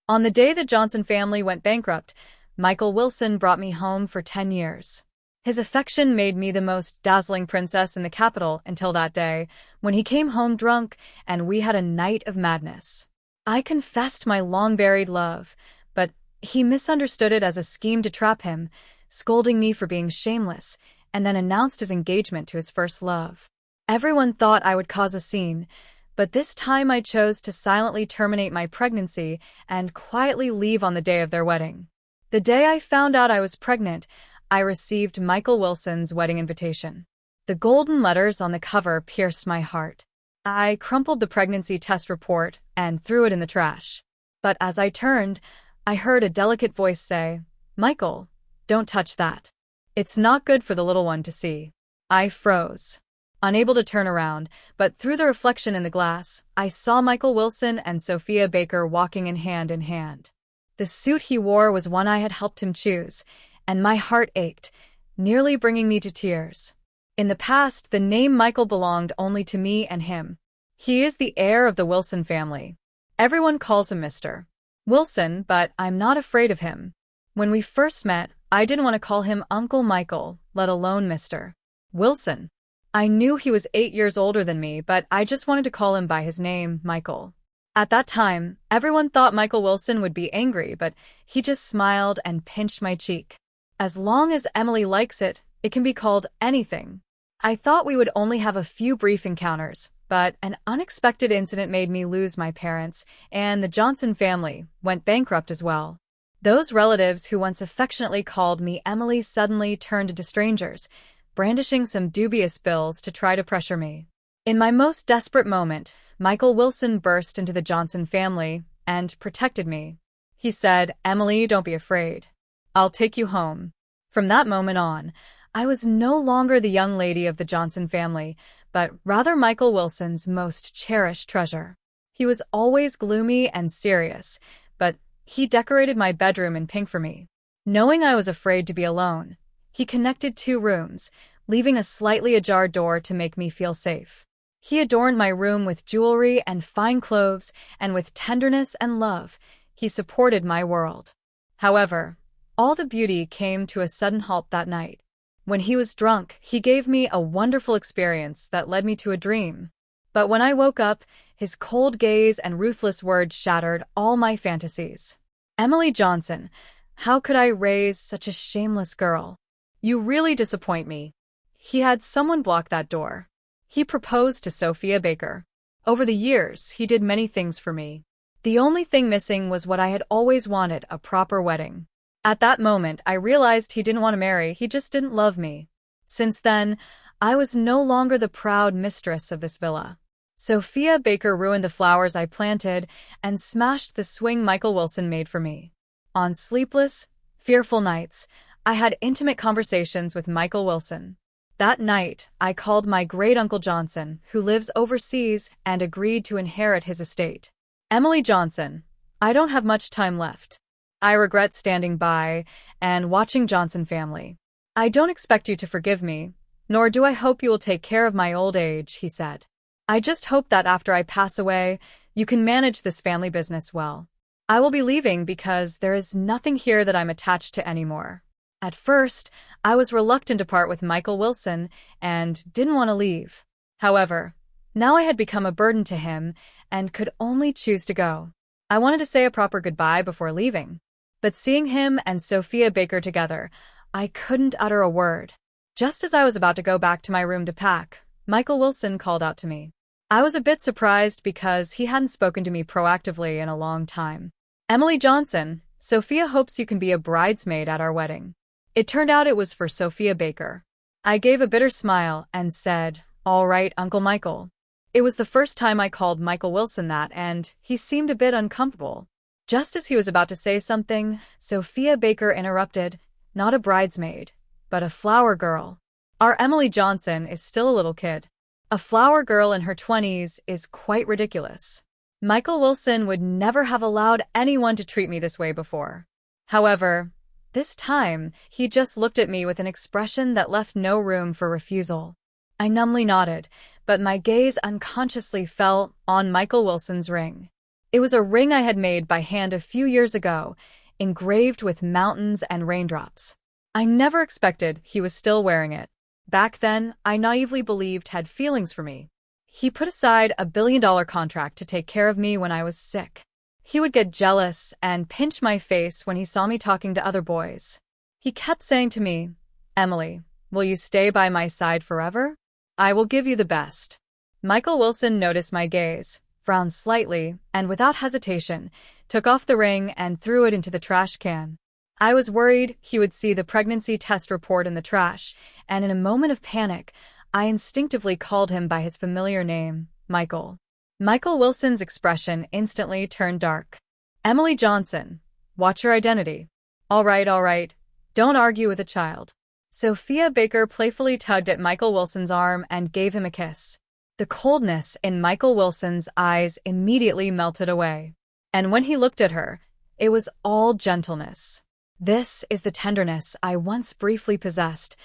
On the day the Johnson family went bankrupt, Michael Wilson brought me home for 10 years. His affection made me the most dazzling princess in the capital until that day, when he came home drunk and we had a night of madness. I confessed my long-buried love, but he misunderstood it as a scheme to trap him, scolding me for being shameless, and then announced his engagement to his first love. Everyone thought I would cause a scene, but this time I chose to silently terminate my pregnancy and quietly leave on the day of their wedding. The day I found out I was pregnant, I received Michael Wilson's wedding invitation. The golden letters on the cover pierced my heart. I crumpled the pregnancy test report and threw it in the trash. But as I turned, I heard a delicate voice say, "Michael, don't touch that. It's not good for the little one to see." I froze, unable to turn around, but through the reflection in the glass, I saw Michael Wilson and Sophia Baker walking in hand. The suit he wore was one I had helped him choose, and my heart ached, nearly bringing me to tears. In the past, the name Michael belonged only to me and him. He is the heir of the Wilson family. Everyone calls him Mr. Wilson, but I'm not afraid of him. When we first met, I didn't want to call him Uncle Michael, let alone Mr. Wilson. I knew he was 8 years older than me, but I just wanted to call him by his name, Michael. At that time, everyone thought Michael Wilson would be angry, but he just smiled and pinched my cheek. As long as Emily likes it, it can be called anything. I thought we would only have a few brief encounters, but an unexpected incident made me lose my parents, and the Johnson family went bankrupt as well. Those relatives who once affectionately called me Emily suddenly turned into strangers, brandishing some dubious bills to try to pressure me. In my most desperate moment, Michael Wilson burst into the Johnson family and protected me. He said, "Emily, don't be afraid. I'll take you home." From that moment on, I was no longer the young lady of the Johnson family, but rather Michael Wilson's most cherished treasure. He was always gloomy and serious, but he decorated my bedroom in pink for me. Knowing I was afraid to be alone, he connected 2 rooms, leaving a slightly ajar door to make me feel safe. He adorned my room with jewelry and fine clothes, and with tenderness and love, he supported my world. However, all the beauty came to a sudden halt that night. When he was drunk, he gave me a wonderful experience that led me to a dream. But when I woke up, his cold gaze and ruthless words shattered all my fantasies. "Emily Johnson, how could I raise such a shameless girl? You really disappoint me." He had someone block that door. He proposed to Sophia Baker. Over the years, he did many things for me. The only thing missing was what I had always wanted, a proper wedding. At that moment, I realized he didn't want to marry, he just didn't love me. Since then, I was no longer the proud mistress of this villa. Sophia Baker ruined the flowers I planted and smashed the swing Michael Wilson made for me. On sleepless, fearful nights, I had intimate conversations with Michael Wilson. That night, I called my great-uncle Johnson, who lives overseas, and agreed to inherit his estate. "Emily Johnson, I don't have much time left. I regret standing by and watching Johnson family. I don't expect you to forgive me, nor do I hope you will take care of my old age," he said. "I just hope that after I pass away, you can manage this family business well. I will be leaving because there is nothing here that I'm attached to anymore." At first, I was reluctant to part with Michael Wilson and didn't want to leave. However, now I had become a burden to him and could only choose to go. I wanted to say a proper goodbye before leaving, but seeing him and Sophia Baker together, I couldn't utter a word. Just as I was about to go back to my room to pack, Michael Wilson called out to me. I was a bit surprised because he hadn't spoken to me proactively in a long time. "Emily Johnson, Sophia hopes you can be a bridesmaid at our wedding." It turned out it was for Sophia Baker. I gave a bitter smile and said, "All right, Uncle Michael." It was the first time I called Michael Wilson that, and he seemed a bit uncomfortable. Just as he was about to say something, Sophia Baker interrupted, "Not a bridesmaid, but a flower girl. Our Emily Johnson is still a little kid. A flower girl in her 20s is quite ridiculous. Michael Wilson would never have allowed anyone to treat me this way before." However, this time, he just looked at me with an expression that left no room for refusal. I numbly nodded, but my gaze unconsciously fell on Michael Wilson's ring. It was a ring I had made by hand a few years ago, engraved with mountains and raindrops. I never expected he was still wearing it. Back then, I naively believed had feelings for me. He put aside a billion-dollar contract to take care of me when I was sick. He would get jealous and pinch my face when he saw me talking to other boys. He kept saying to me, "Emily, will you stay by my side forever? I will give you the best." Michael Wilson noticed my gaze, frowned slightly, and without hesitation, took off the ring and threw it into the trash can. I was worried he would see the pregnancy test report in the trash, and in a moment of panic, I instinctively called him by his familiar name, Michael. Michael Wilson's expression instantly turned dark. "Emily Johnson, what's your identity?" All right, don't argue with a child." Sophia Baker playfully tugged at Michael Wilson's arm and gave him a kiss. The coldness in Michael Wilson's eyes immediately melted away. And when he looked at her, it was all gentleness. This is the tenderness I once briefly possessed,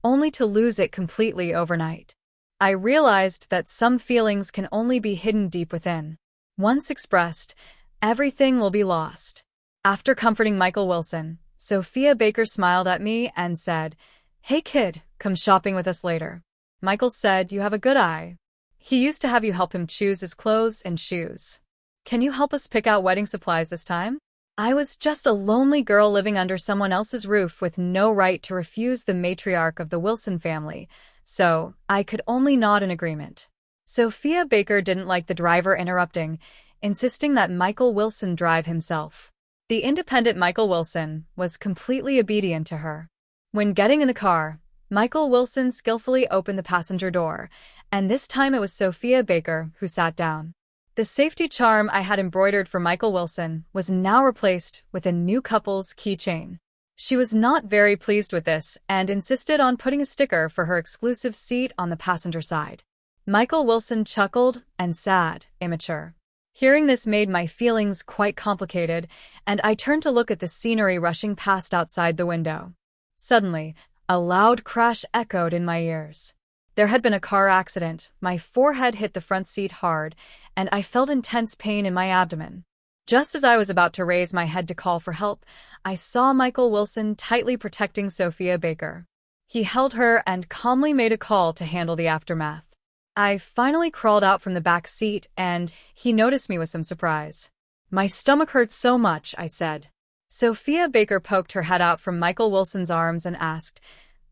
only to lose it completely overnight. I realized that some feelings can only be hidden deep within. Once expressed, everything will be lost. After comforting Michael Wilson, Sophia Baker smiled at me and said, "Hey kid, come shopping with us later. Michael said you have a good eye. He used to have you help him choose his clothes and shoes. Can you help us pick out wedding supplies this time?" I was just a lonely girl living under someone else's roof with no right to refuse the matriarch of the Wilson family, so I could only nod in agreement. Sophia Baker didn't like the driver interrupting, insisting that Michael Wilson drive himself. The independent Michael Wilson was completely obedient to her. When getting in the car, Michael Wilson skillfully opened the passenger door, and this time it was Sophia Baker who sat down. The safety charm I had embroidered for Michael Wilson was now replaced with a new couple's keychain. She was not very pleased with this and insisted on putting a sticker for her exclusive seat on the passenger side. Michael Wilson chuckled and said, "Immature." Hearing this made my feelings quite complicated, and I turned to look at the scenery rushing past outside the window. Suddenly, a loud crash echoed in my ears. There had been a car accident, my forehead hit the front seat hard, and I felt intense pain in my abdomen. Just as I was about to raise my head to call for help, I saw Michael Wilson tightly protecting Sophia Baker. He held her and calmly made a call to handle the aftermath. I finally crawled out from the back seat, and he noticed me with some surprise. "My stomach hurts so much," I said. Sophia Baker poked her head out from Michael Wilson's arms and asked,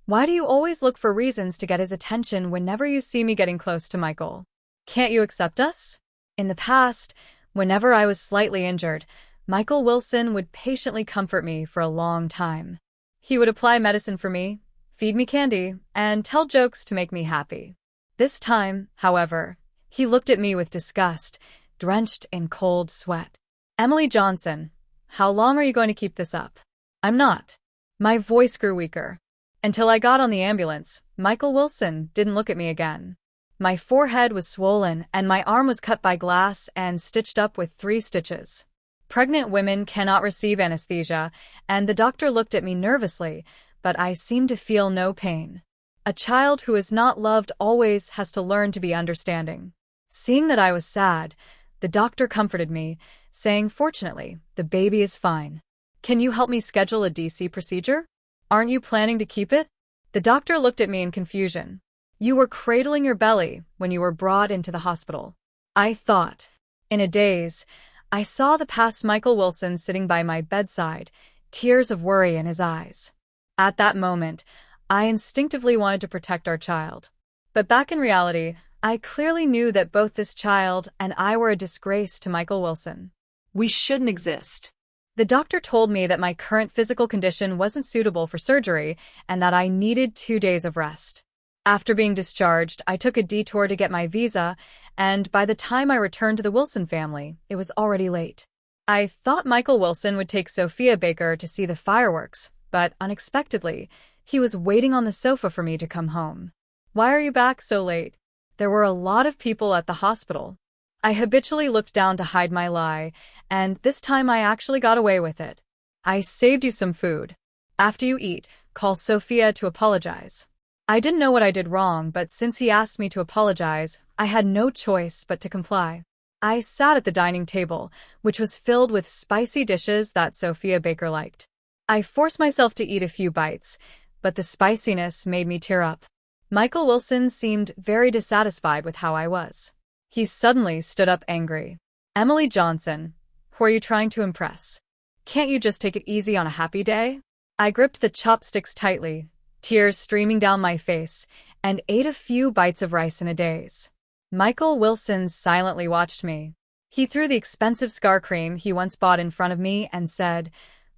"Why do you always look for reasons to get his attention whenever you see me getting close to Michael? Can't you accept us?" In the past, whenever I was slightly injured, Michael Wilson would patiently comfort me for a long time. He would apply medicine for me, feed me candy, and tell jokes to make me happy. This time, however, he looked at me with disgust, drenched in cold sweat. "Emily Johnson, how long are you going to keep this up?" "I'm not." My voice grew weaker. Until I got on the ambulance, Michael Wilson didn't look at me again. My forehead was swollen, and my arm was cut by glass and stitched up with 3 stitches. Pregnant women cannot receive anesthesia, and the doctor looked at me nervously, but I seemed to feel no pain. A child who is not loved always has to learn to be understanding. Seeing that I was sad, the doctor comforted me, saying, "Fortunately, the baby is fine. Can you help me schedule a DC procedure? Aren't you planning to keep it?" The doctor looked at me in confusion. "You were cradling your belly when you were brought into the hospital." I thought. In a daze, I saw the past Michael Wilson sitting by my bedside, tears of worry in his eyes. At that moment, I instinctively wanted to protect our child. But back in reality, I clearly knew that both this child and I were a disgrace to Michael Wilson. We shouldn't exist. The doctor told me that my current physical condition wasn't suitable for surgery and that I needed 2 days of rest. After being discharged, I took a detour to get my visa, and by the time I returned to the Wilson family, it was already late. I thought Michael Wilson would take Sophia Baker to see the fireworks, but unexpectedly, he was waiting on the sofa for me to come home. "Why are you back so late?" There were a lot of people at the hospital. I habitually looked down to hide my lie, and this time I actually got away with it. "I saved you some food. After you eat, call Sophia to apologize." I didn't know what I did wrong, but since he asked me to apologize, I had no choice but to comply. I sat at the dining table, which was filled with spicy dishes that Sophia Baker liked. I forced myself to eat a few bites, but the spiciness made me tear up. Michael Wilson seemed very dissatisfied with how I was. He suddenly stood up angry. "Emily Johnson, who are you trying to impress? Can't you just take it easy on a happy day?" I gripped the chopsticks tightly, tears streaming down my face, and ate a few bites of rice in a daze. Michael Wilson silently watched me. He threw the expensive scar cream he once bought in front of me and said,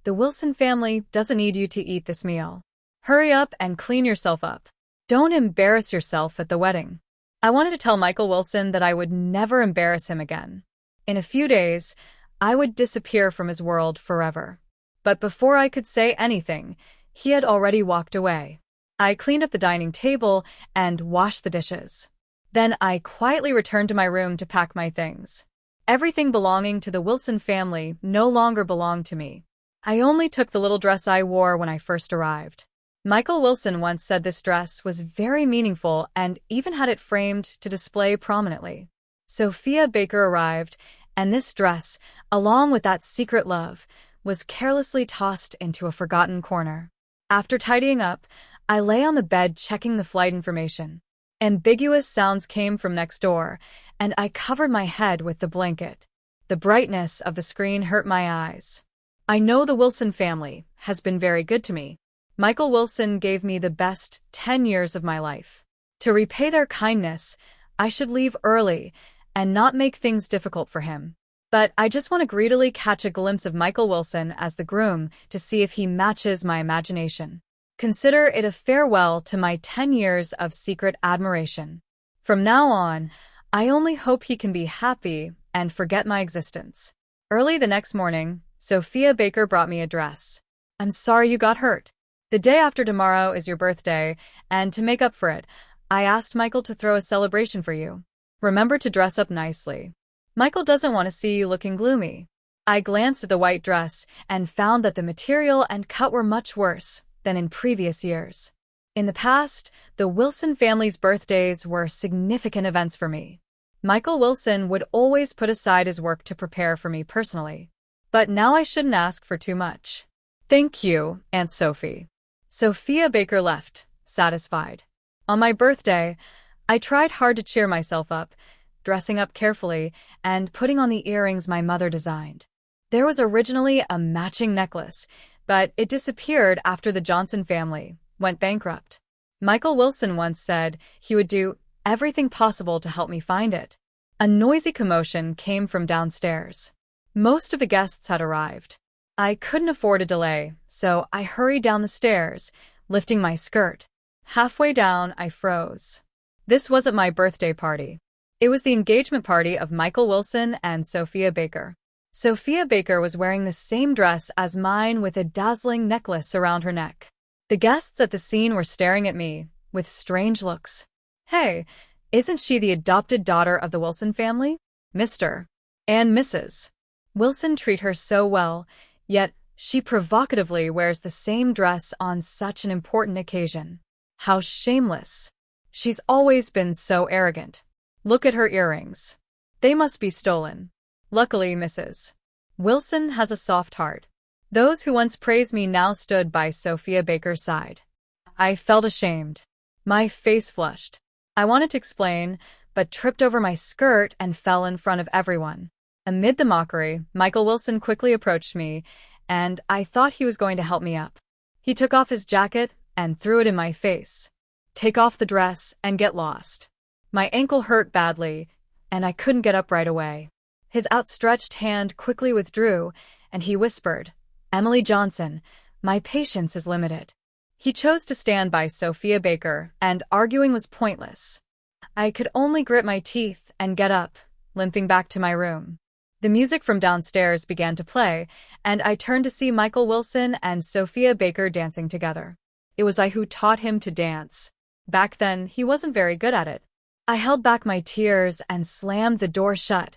"The Wilson family doesn't need you to eat this meal. Hurry up and clean yourself up. Don't embarrass yourself at the wedding." I wanted to tell Michael Wilson that I would never embarrass him again. In a few days, I would disappear from his world forever. But before I could say anything, he had already walked away. I cleaned up the dining table and washed the dishes. Then I quietly returned to my room to pack my things. Everything belonging to the Wilson family no longer belonged to me. I only took the little dress I wore when I first arrived. Michael Wilson once said this dress was very meaningful and even had it framed to display prominently. Sophia Baker arrived, and this dress, along with that secret love, was carelessly tossed into a forgotten corner. After tidying up, I lay on the bed checking the flight information. Ambiguous sounds came from next door, and I covered my head with the blanket. The brightness of the screen hurt my eyes. "I know the Wilson family has been very good to me. Michael Wilson gave me the best 10 years of my life. To repay their kindness, I should leave early and not make things difficult for him. But I just want to greedily catch a glimpse of Michael Wilson as the groom to see if he matches my imagination. Consider it a farewell to my 10 years of secret admiration. From now on, I only hope he can be happy and forget my existence." Early the next morning, Sophia Baker brought me a dress. "I'm sorry you got hurt. The day after tomorrow is your birthday, and to make up for it, I asked Michael to throw a celebration for you. Remember to dress up nicely. Michael doesn't want to see you looking gloomy." I glanced at the white dress and found that the material and cut were much worse than in previous years. In the past, the Wilson family's birthdays were significant events for me. Michael Wilson would always put aside his work to prepare for me personally. But now I shouldn't ask for too much. "Thank you, Aunt Sophie." Sophia Baker left, satisfied. On my birthday, I tried hard to cheer myself up, dressing up carefully and putting on the earrings my mother designed. There was originally a matching necklace, but it disappeared after the Johnson family went bankrupt. Michael Wilson once said he would do everything possible to help me find it. A noisy commotion came from downstairs. Most of the guests had arrived. I couldn't afford a delay, so I hurried down the stairs, lifting my skirt. Halfway down, I froze. This wasn't my birthday party. It was the engagement party of Michael Wilson and Sophia Baker. Sophia Baker was wearing the same dress as mine with a dazzling necklace around her neck. The guests at the scene were staring at me with strange looks. "Hey, isn't she the adopted daughter of the Wilson family? Mr. and Mrs. Wilson treat her so well, yet she provocatively wears the same dress on such an important occasion. How shameless. She's always been so arrogant. Look at her earrings. They must be stolen. Luckily, Mrs. Wilson has a soft heart." Those who once praised me now stood by Sophia Baker's side. I felt ashamed. My face flushed. I wanted to explain, but tripped over my skirt and fell in front of everyone. Amid the mockery, Michael Wilson quickly approached me, and I thought he was going to help me up. He took off his jacket and threw it in my face. "Take off the dress and get lost." My ankle hurt badly, and I couldn't get up right away. His outstretched hand quickly withdrew, and he whispered, "Emily Johnson, my patience is limited." He chose to stand by Sophia Baker, and arguing was pointless. I could only grit my teeth and get up, limping back to my room. The music from downstairs began to play, and I turned to see Michael Wilson and Sophia Baker dancing together. It was I who taught him to dance. Back then, he wasn't very good at it. I held back my tears and slammed the door shut,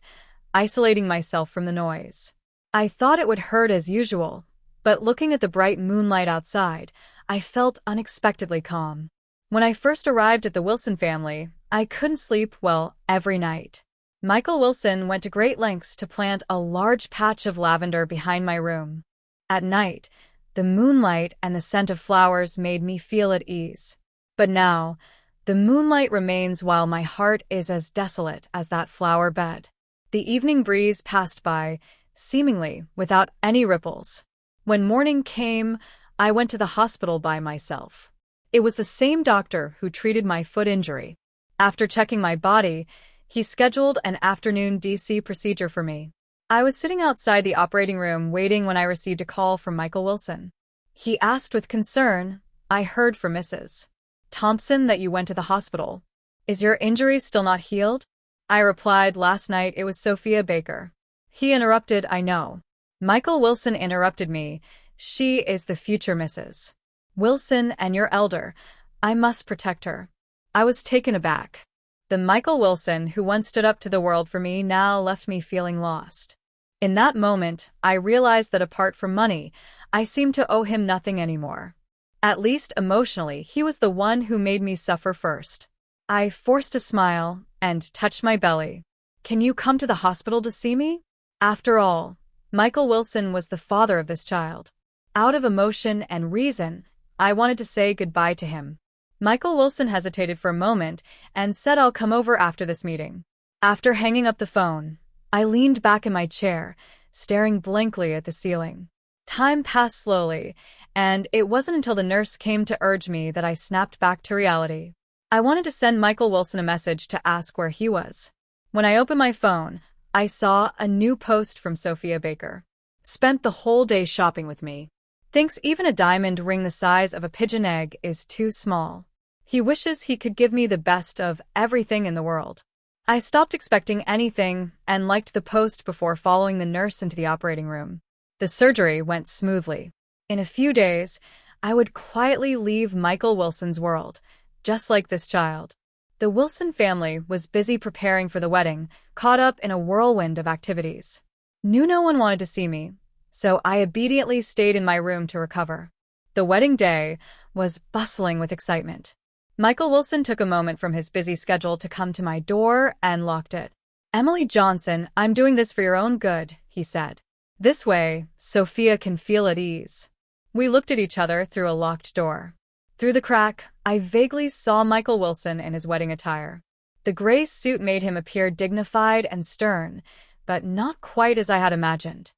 isolating myself from the noise. I thought it would hurt as usual, but looking at the bright moonlight outside, I felt unexpectedly calm. When I first arrived at the Wilson family, I couldn't sleep well every night. Michael Wilson went to great lengths to plant a large patch of lavender behind my room. At night, the moonlight and the scent of flowers made me feel at ease. But now, the moonlight remains while my heart is as desolate as that flower bed. The evening breeze passed by, seemingly without any ripples. When morning came, I went to the hospital by myself. It was the same doctor who treated my foot injury. After checking my body, he scheduled an afternoon DC procedure for me. I was sitting outside the operating room waiting when I received a call from Michael Wilson. He asked with concern, "I heard from Mrs. Thompson that you went to the hospital. Is your injury still not healed?" I replied, "Last night it was Sophia Baker." He interrupted, "I know." Michael Wilson interrupted me. "She is the future Mrs. Wilson and your elder. I must protect her." I was taken aback. The Michael Wilson who once stood up to the world for me now left me feeling lost. In that moment, I realized that apart from money, I seemed to owe him nothing anymore. At least emotionally, he was the one who made me suffer first. I forced a smile and touched my belly. "Can you come to the hospital to see me?" After all, Michael Wilson was the father of this child. Out of emotion and reason, I wanted to say goodbye to him. Michael Wilson hesitated for a moment and said, "I'll come over after this meeting." After hanging up the phone, I leaned back in my chair, staring blankly at the ceiling. Time passed slowly, and it wasn't until the nurse came to urge me that I snapped back to reality. I wanted to send Michael Wilson a message to ask where he was. When I opened my phone, I saw a new post from Sophia Baker. "Spent the whole day shopping with me. Thinks even a diamond ring the size of a pigeon egg is too small. He wishes he could give me the best of everything in the world." I stopped expecting anything and liked the post before following the nurse into the operating room. The surgery went smoothly. In a few days, I would quietly leave Michael Wilson's world, just like this child. The Wilson family was busy preparing for the wedding, caught up in a whirlwind of activities. Knew no one wanted to see me, so I obediently stayed in my room to recover. The wedding day was bustling with excitement. Michael Wilson took a moment from his busy schedule to come to my door and locked it. "Emily Johnson, I'm doing this for your own good," he said. "This way, Sophia can feel at ease." We looked at each other through a locked door. Through the crack, I vaguely saw Michael Wilson in his wedding attire. The gray suit made him appear dignified and stern, but not quite as I had imagined.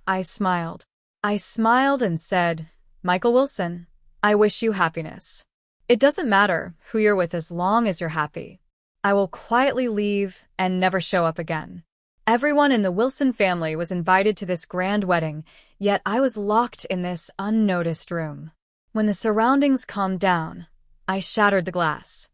I smiled. I smiled and said, "Michael Wilson, I wish you happiness. It doesn't matter who you're with as long as you're happy." I will quietly leave and never show up again. Everyone in the Wilson family was invited to this grand wedding, yet I was locked in this unnoticed room. When the surroundings calmed down, I shattered the glass.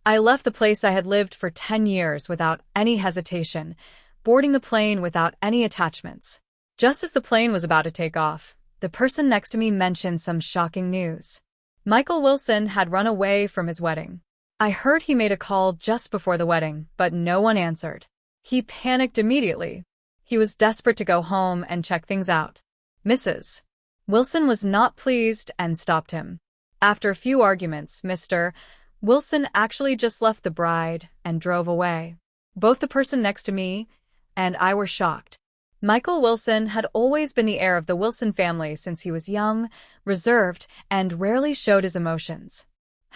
I left the place I had lived for 10 years without any hesitation, boarding the plane without any attachments. Just as the plane was about to take off, the person next to me mentioned some shocking news. Michael Wilson had run away from his wedding. I heard he made a call just before the wedding, but no one answered. He panicked immediately. He was desperate to go home and check things out. Mrs. Wilson was not pleased and stopped him. After a few arguments, Mr. Wilson actually just left the bride and drove away. Both the person next to me and I were shocked. Michael Wilson had always been the heir of the Wilson family since he was young, reserved, and rarely showed his emotions.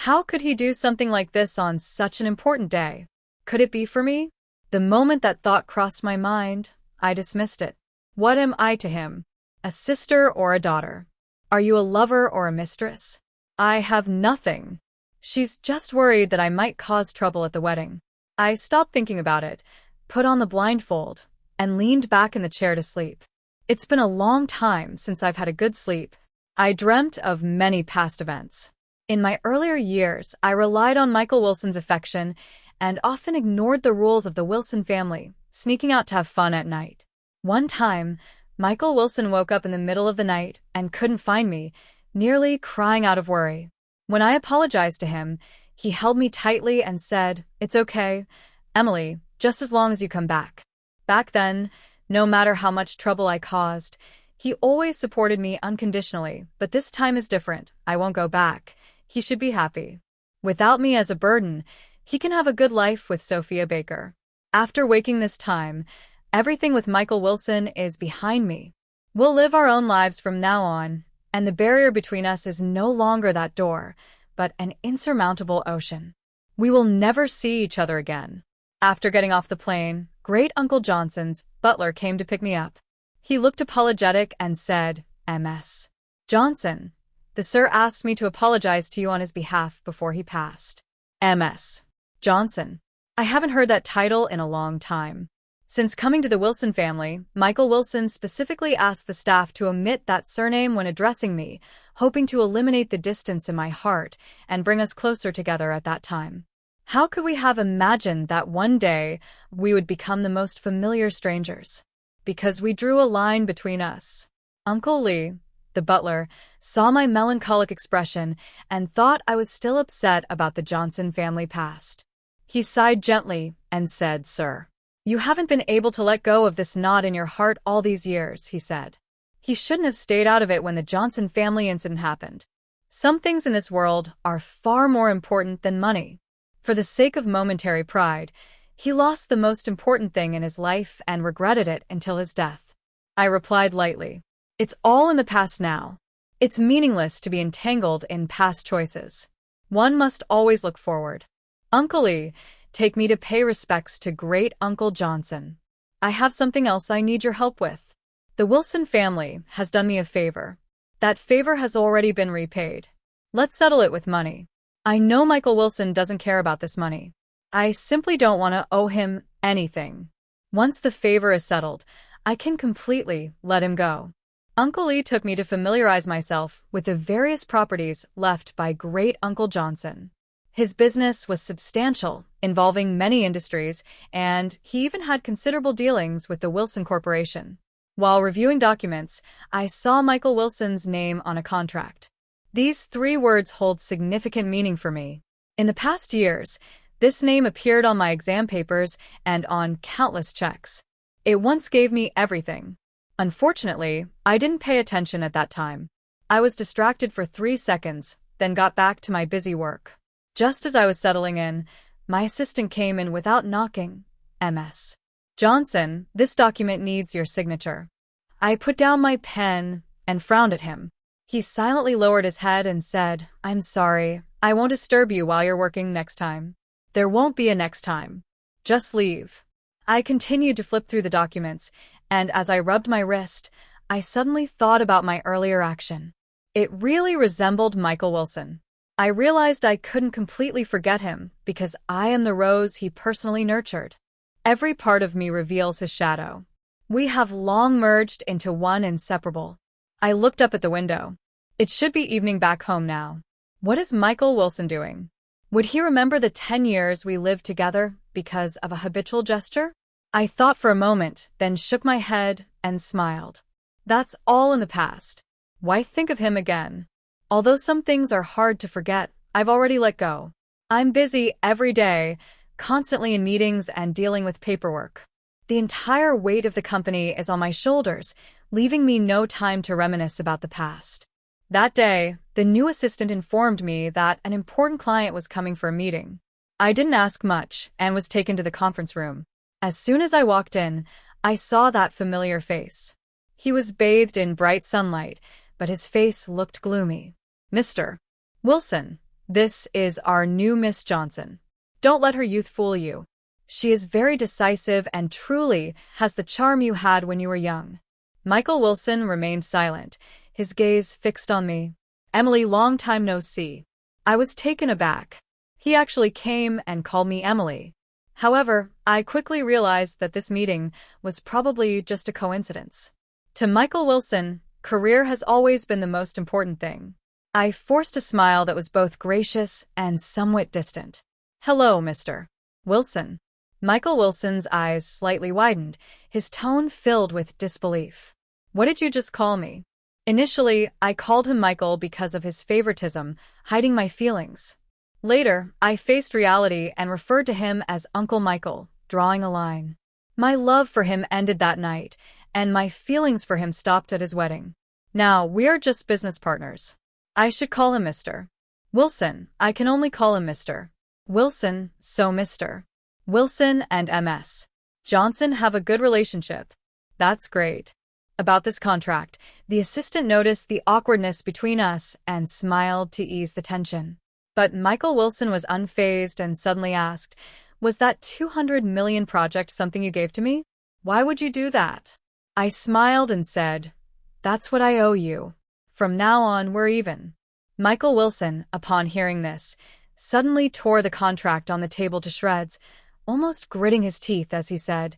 How could he do something like this on such an important day? Could it be for me? The moment that thought crossed my mind, I dismissed it. What am I to him? A sister or a daughter? Are you a lover or a mistress? I have nothing. She's just worried that I might cause trouble at the wedding. I stopped thinking about it, put on the blindfold, and leaned back in the chair to sleep. It's been a long time since I've had a good sleep. I dreamt of many past events. In my earlier years, I relied on Michael Wilson's affection and often ignored the rules of the Wilson family, sneaking out to have fun at night. One time, Michael Wilson woke up in the middle of the night and couldn't find me, nearly crying out of worry. When I apologized to him, he held me tightly and said, "It's okay, Emily, just as long as you come back." Back then, no matter how much trouble I caused, he always supported me unconditionally, but this time is different. I won't go back. He should be happy. Without me as a burden, he can have a good life with Sophia Baker. After waking this time, everything with Michael Wilson is behind me. We'll live our own lives from now on, and the barrier between us is no longer that door, but an insurmountable ocean. We will never see each other again. After getting off the plane, Great Uncle Johnson's butler came to pick me up. He looked apologetic and said, "Ms. Johnson, the sir asked me to apologize to you on his behalf before he passed." "Ms. Johnson." I haven't heard that title in a long time. Since coming to the Wilson family, Michael Wilson specifically asked the staff to omit that surname when addressing me, hoping to eliminate the distance in my heart and bring us closer together at that time. How could we have imagined that one day we would become the most familiar strangers? Because we drew a line between us. Uncle Lee, the butler, saw my melancholic expression and thought I was still upset about the Johnson family past. He sighed gently and said, "Sir, you haven't been able to let go of this knot in your heart all these years," he said. He shouldn't have stayed out of it when the Johnson family incident happened. Some things in this world are far more important than money. For the sake of momentary pride, he lost the most important thing in his life and regretted it until his death. I replied lightly, "It's all in the past now. It's meaningless to be entangled in past choices. One must always look forward. Uncle Lee, take me to pay respects to Great Uncle Johnson. I have something else I need your help with. The Wilson family has done me a favor. That favor has already been repaid. Let's settle it with money. I know Michael Wilson doesn't care about this money. I simply don't want to owe him anything. Once the favor is settled, I can completely let him go." Uncle Lee took me to familiarize myself with the various properties left by Great Uncle Johnson. His business was substantial, involving many industries, and he even had considerable dealings with the Wilson Corporation. While reviewing documents, I saw Michael Wilson's name on a contract. These 3 words hold significant meaning for me. In the past years, this name appeared on my exam papers and on countless checks. It once gave me everything. Unfortunately, I didn't pay attention at that time. I was distracted for 3 seconds, then got back to my busy work. Just as I was settling in, my assistant came in without knocking. "Ms. Johnson, this document needs your signature." I put down my pen and frowned at him. He silently lowered his head and said, "I'm sorry. I won't disturb you while you're working next time." "There won't be a next time. Just leave." I continued to flip through the documents, and as I rubbed my wrist, I suddenly thought about my earlier action. It really resembled Michael Wilson. I realized I couldn't completely forget him because I am the rose he personally nurtured. Every part of me reveals his shadow. We have long merged into one inseparable. I looked up at the window. It should be evening back home now. What is Michael Wilson doing? Would he remember the 10 years we lived together because of a habitual gesture? I thought for a moment, then shook my head and smiled. That's all in the past. Why think of him again? Although some things are hard to forget, I've already let go. I'm busy every day, constantly in meetings and dealing with paperwork. The entire weight of the company is on my shoulders, leaving me no time to reminisce about the past. That day, the new assistant informed me that an important client was coming for a meeting. I didn't ask much and was taken to the conference room. As soon as I walked in, I saw that familiar face. He was bathed in bright sunlight, but his face looked gloomy. "Mr. Wilson, this is our new Miss Johnson. Don't let her youth fool you. She is very decisive and truly has the charm you had when you were young." Michael Wilson remained silent, his gaze fixed on me. "Emily, long time no see." I was taken aback. He actually came and called me Emily. However, I quickly realized that this meeting was probably just a coincidence. To Michael Wilson, career has always been the most important thing. I forced a smile that was both gracious and somewhat distant. "Hello, Mr. Wilson." Michael Wilson's eyes slightly widened, his tone filled with disbelief. "What did you just call me?" Initially, I called him Michael because of his favoritism, hiding my feelings. Later, I faced reality and referred to him as Uncle Michael, drawing a line. My love for him ended that night, and my feelings for him stopped at his wedding. Now, we are just business partners. I should call him Mr. Wilson. I can only call him Mr. Wilson, so Mr. Wilson and MS. Johnson have a good relationship. That's great. About this contract, the assistant noticed the awkwardness between us and smiled to ease the tension. But Michael Wilson was unfazed and suddenly asked, "Was that 200 million project something you gave to me? Why would you do that?" I smiled and said, "That's what I owe you. From now on, we're even." Michael Wilson, upon hearing this, suddenly tore the contract on the table to shreds, almost gritting his teeth as he said,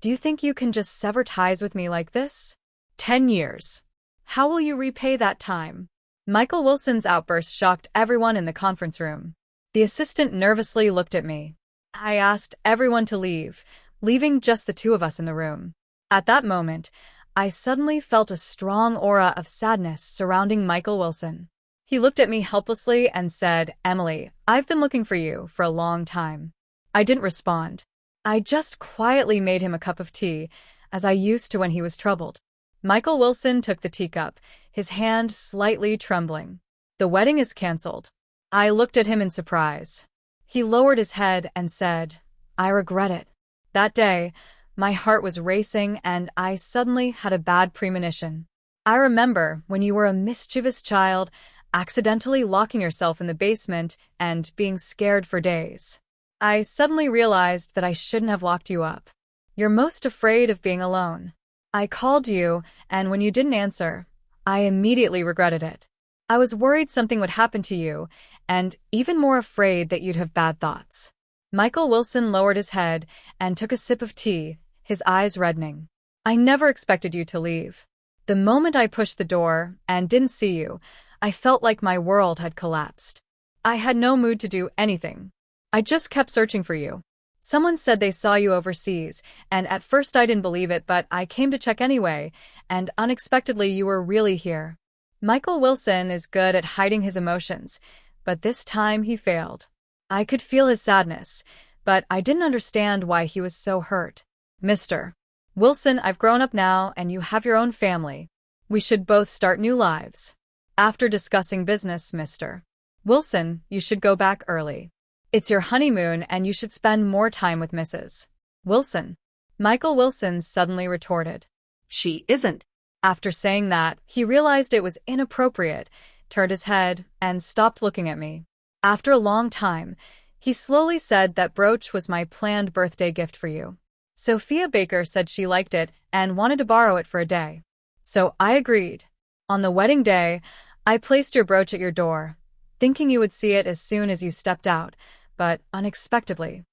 "Do you think you can just sever ties with me like this? 10 years. How will you repay that time?" Michael Wilson's outburst shocked everyone in the conference room. The assistant nervously looked at me. I asked everyone to leave, leaving just the two of us in the room. At that moment, I suddenly felt a strong aura of sadness surrounding Michael Wilson. He looked at me helplessly and said, "Emily, I've been looking for you for a long time." I didn't respond. I just quietly made him a cup of tea, as I used to when he was troubled. Michael Wilson took the teacup, his hand slightly trembling. "The wedding is cancelled." I looked at him in surprise. He lowered his head and said, "I regret it." That day, my heart was racing and I suddenly had a bad premonition. I remember when you were a mischievous child, accidentally locking yourself in the basement and being scared for days. I suddenly realized that I shouldn't have locked you up. You're most afraid of being alone. I called you, and when you didn't answer, I immediately regretted it. I was worried something would happen to you, and even more afraid that you'd have bad thoughts. Michael Wilson lowered his head and took a sip of tea, his eyes reddening. "I never expected you to leave. The moment I pushed the door and didn't see you, I felt like my world had collapsed. I had no mood to do anything. I just kept searching for you. Someone said they saw you overseas, and at first I didn't believe it, but I came to check anyway, and unexpectedly you were really here." Michael Wilson is good at hiding his emotions, but this time he failed. I could feel his sadness, but I didn't understand why he was so hurt. "Mr. Wilson, I've grown up now, and you have your own family. We should both start new lives. After discussing business, Mr. Wilson, you should go back early. It's your honeymoon, and you should spend more time with Mrs. Wilson." Michael Wilson suddenly retorted, "She isn't." After saying that, he realized it was inappropriate, turned his head, and stopped looking at me. After a long time, he slowly said, "That brooch was my planned birthday gift for you. Sophia Baker said she liked it and wanted to borrow it for a day. So I agreed. On the wedding day, I placed your brooch at your door, thinking you would see it as soon as you stepped out, but unexpectedly,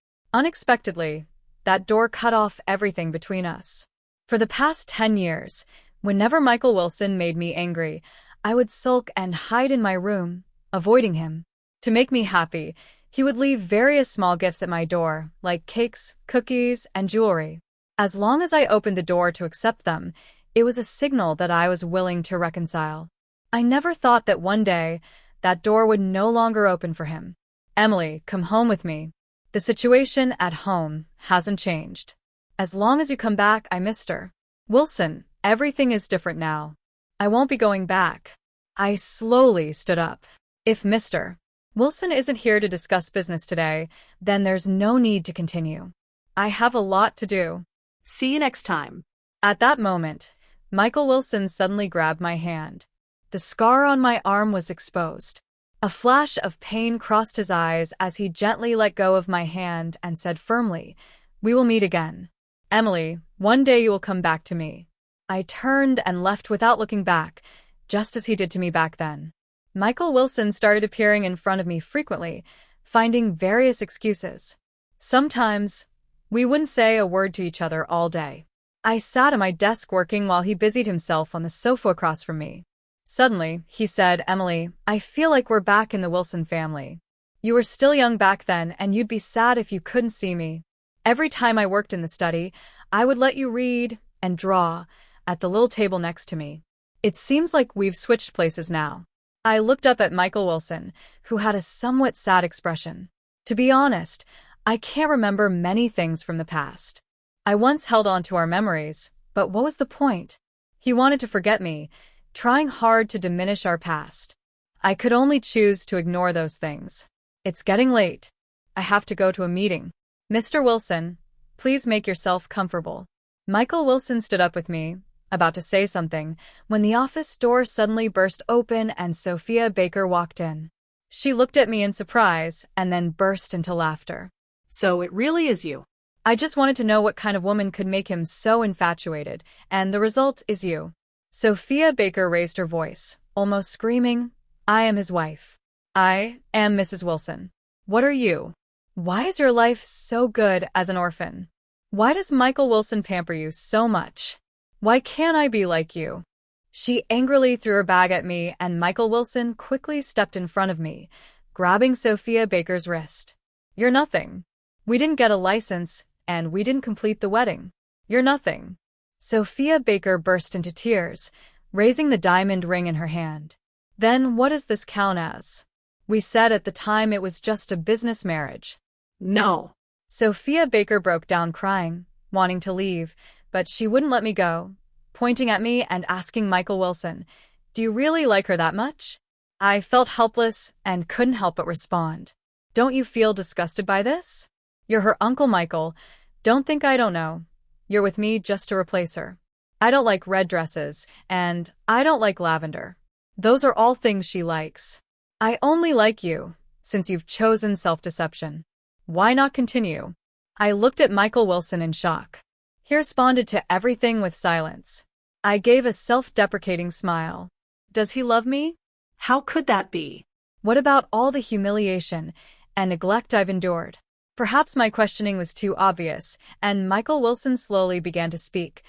that door cut off everything between us. For the past 10 years, whenever Michael Wilson made me angry, I would sulk and hide in my room, avoiding him. To make me happy, he would leave various small gifts at my door, like cakes, cookies, and jewelry. As long as I opened the door to accept them, it was a signal that I was willing to reconcile. I never thought that one day, that door would no longer open for him. "Emily, come home with me. The situation at home hasn't changed. As long as you come back, Mr. Wilson, everything is different now. I won't be going back." I slowly stood up. "If Mr. Wilson isn't here to discuss business today, then there's no need to continue. I have a lot to do. See you next time." At that moment, Michael Wilson suddenly grabbed my hand. The scar on my arm was exposed. A flash of pain crossed his eyes as he gently let go of my hand and said firmly, "We will meet again. Emily, one day you will come back to me." I turned and left without looking back, just as he did to me back then. Michael Wilson started appearing in front of me frequently, finding various excuses. Sometimes, we wouldn't say a word to each other all day. I sat at my desk working while he busied himself on the sofa across from me. Suddenly, he said, "Emily, I feel like we're back in the Wilson family. You were still young back then, and you'd be sad if you couldn't see me. Every time I worked in the study, I would let you read and draw at the little table next to me. It seems like we've switched places now." I looked up at Michael Wilson, who had a somewhat sad expression. To be honest, I can't remember many things from the past. I once held on to our memories, but what was the point? He wanted to forget me, trying hard to diminish our past. I could only choose to ignore those things. "It's getting late. I have to go to a meeting." Mr. Wilson, please make yourself comfortable. Michael Wilson stood up with me, about to say something, when the office door suddenly burst open and Sophia Baker walked in. She looked at me in surprise and then burst into laughter. So it really is you. I just wanted to know what kind of woman could make him so infatuated, and the result is you. Sophia Baker raised her voice, almost screaming, I am his wife. I am Mrs. Wilson. What are you? Why is your life so good as an orphan? Why does Michael Wilson pamper you so much? Why can't I be like you? She angrily threw her bag at me, and Michael Wilson quickly stepped in front of me, grabbing Sophia Baker's wrist. You're nothing. We didn't get a license, and we didn't complete the wedding. You're nothing. Sophia Baker burst into tears, raising the diamond ring in her hand. Then what does this count as? We said at the time it was just a business marriage. No. Sophia Baker broke down crying, wanting to leave, but she wouldn't let me go, pointing at me and asking Michael Wilson, do you really like her that much? I felt helpless and couldn't help but respond. Don't you feel disgusted by this? You're her Uncle Michael. Don't think I don't know. You're with me just to replace her. I don't like red dresses, and I don't like lavender. Those are all things she likes. I only like you, since you've chosen self-deception. Why not continue? I looked at Michael Wilson in shock. He responded to everything with silence. I gave a self-deprecating smile. Does he love me? How could that be? What about all the humiliation and neglect I've endured? Perhaps my questioning was too obvious, and Michael Wilson slowly began to speak.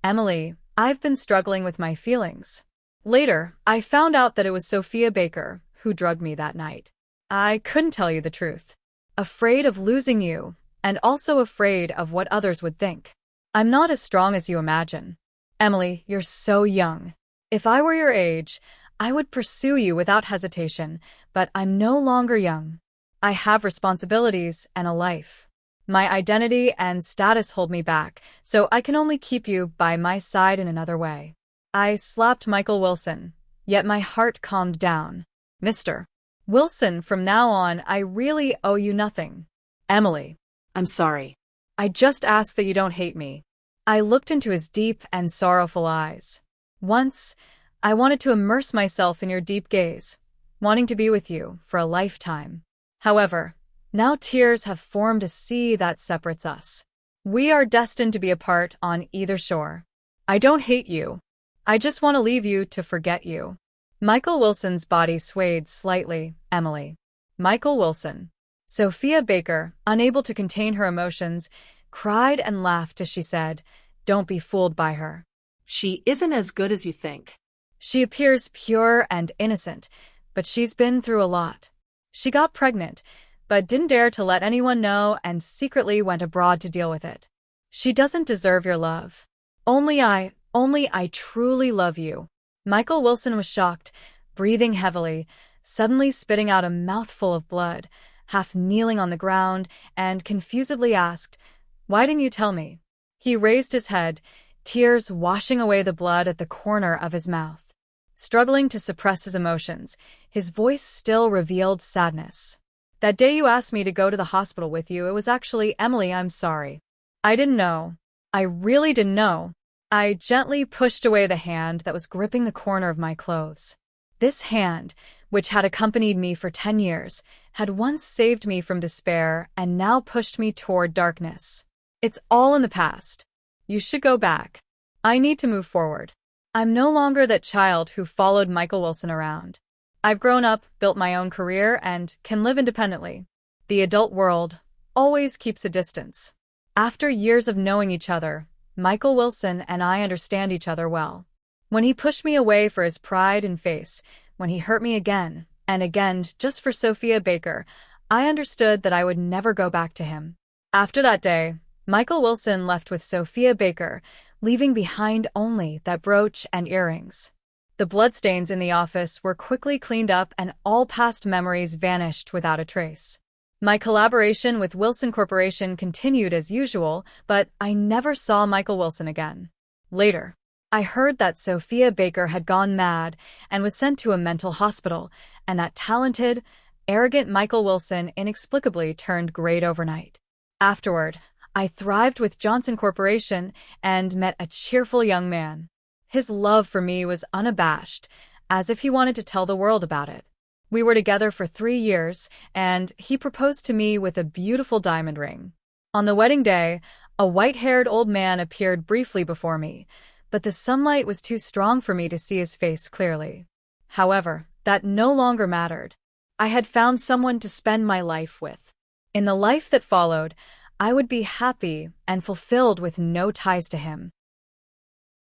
Emily, I've been struggling with my feelings. Later, I found out that it was Sophia Baker who drugged me that night. I couldn't tell you the truth. Afraid of losing you, and also afraid of what others would think. I'm not as strong as you imagine. Emily, you're so young. If I were your age, I would pursue you without hesitation, but I'm no longer young. I have responsibilities and a life. My identity and status hold me back, so I can only keep you by my side in another way. I slapped Michael Wilson, yet my heart calmed down. Mr. Wilson, from now on, I really owe you nothing. Emily. I'm sorry. I just ask that you don't hate me. I looked into his deep and sorrowful eyes. Once, I wanted to immerse myself in your deep gaze, wanting to be with you for a lifetime. However, now tears have formed a sea that separates us. We are destined to be apart on either shore. I don't hate you. I just want to leave you to forget you. Michael Wilson's body swayed slightly. Emily. Michael Wilson. Sophia Baker, unable to contain her emotions, cried and laughed as she said, Don't be fooled by her. She isn't as good as you think. She appears pure and innocent, but she's been through a lot. She got pregnant, but didn't dare to let anyone know and secretly went abroad to deal with it. She doesn't deserve your love. Only I truly love you. Michael Wilson was shocked, breathing heavily, suddenly spitting out a mouthful of blood, half kneeling on the ground, and confusedly asked, Why didn't you tell me? He raised his head, tears washing away the blood at the corner of his mouth. Struggling to suppress his emotions, his voice still revealed sadness. That day you asked me to go to the hospital with you, it was actually Emily, I'm sorry. I didn't know. I really didn't know. I gently pushed away the hand that was gripping the corner of my clothes. This hand, which had accompanied me for 10 years, had once saved me from despair and now pushed me toward darkness. It's all in the past. You should go back. I need to move forward. I'm no longer that child who followed Michael Wilson around. I've grown up, built my own career, and can live independently. The adult world always keeps a distance. After years of knowing each other, Michael Wilson and I understand each other well. When he pushed me away for his pride and face, when he hurt me again and again just for Sophia Baker, I understood that I would never go back to him. After that day, Michael Wilson left with Sophia Baker, leaving behind only that brooch and earrings. The bloodstains in the office were quickly cleaned up and all past memories vanished without a trace. My collaboration with Wilson Corporation continued as usual, but I never saw Michael Wilson again. Later, I heard that Sophia Baker had gone mad and was sent to a mental hospital, and that talented, arrogant Michael Wilson inexplicably turned great overnight. Afterward, I thrived with Johnson Corporation and met a cheerful young man. His love for me was unabashed, as if he wanted to tell the world about it. We were together for 3 years, and he proposed to me with a beautiful diamond ring. On the wedding day, a white-haired old man appeared briefly before me, but the sunlight was too strong for me to see his face clearly. However, that no longer mattered. I had found someone to spend my life with. In the life that followed, I would be happy and fulfilled with no ties to him.